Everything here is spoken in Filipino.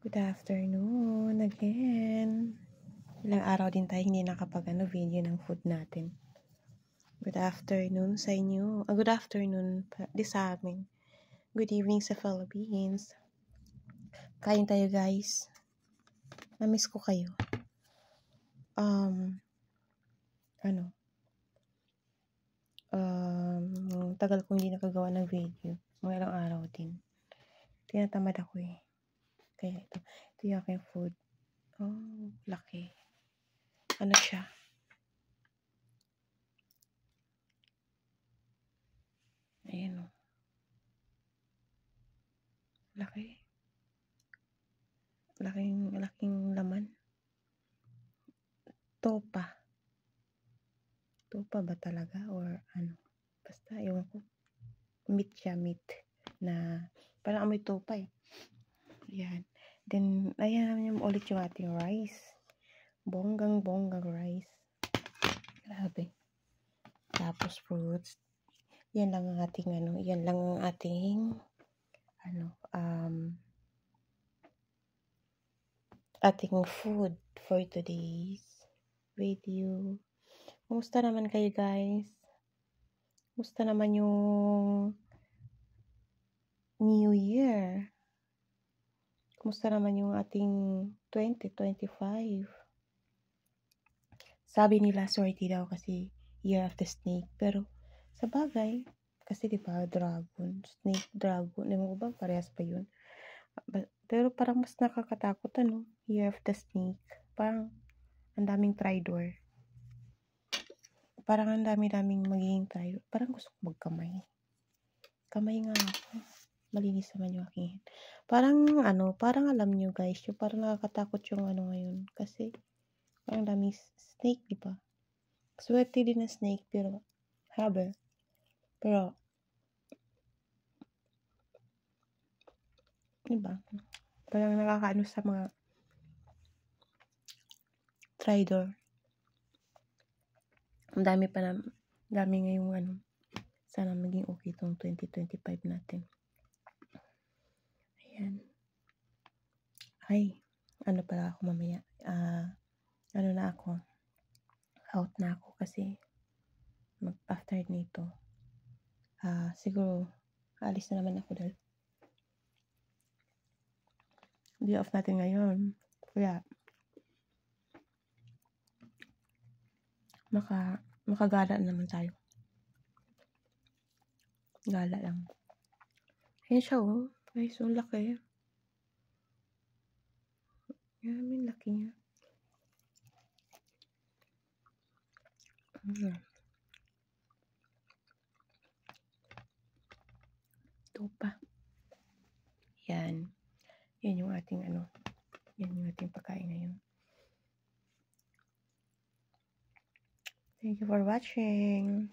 Good afternoon again. Ilang araw din tayo hindi video ng food natin. Good afternoon sa inyo. Good afternoon di sa amin. Good evening sa Philippines. Kain tayo guys. Namiss ko kayo. Tagal kong hindi nakagawa ng video. Mga ilang araw din. Tinatamad ako eh. Kaya ito yung aking food. Oh, laki. Ano siya? Ayan o. Laki. Laking laman. Topa. Topa ba talaga? Or ano? Basta, ewan ko. Meat siya, meat. Na, parang amoy topa eh. Ayan. Then, ayan naman ulit yung ating rice. Bonggang rice. Grabe. Tapos fruits. Yan lang ang ating ating food for today's video. Kumusta naman kayo guys? Kumusta naman yung New Year? Kumusta naman yung ating 2025? Sabi nila swerte daw kasi Year of the Snake. Pero sa bagay, kasi diba snake, dragon, ewan ko ba, parehas pa yun. Pero parang mas nakakatakot Year of the Snake. Parang ang daming traitor. Parang ang daming magiging traitor. Parang gusto ko magkamay. Kamay nga ako. Malinis naman yung aking hand. Parang alam nyo guys, yung parang nakakatakot yung ngayon. Kasi, parang daming snake, diba? Swerte din na snake, pero, pero, diba? Parang nakakaano sa mga traitor. Ang dami ngayong sana maging okay itong 2025 natin. Ayan. Ay, pala ako mamaya. Out na ako kasi after nito. Siguro, alis na naman ako dahil day off natin ngayon. Kaya, makagala naman tayo. Gala lang. Ayan siya Guys, so laki. Yan, laki niya. Topa. Yan. Yan yung ating yan yung ating pagkain ngayon. Thank you for watching.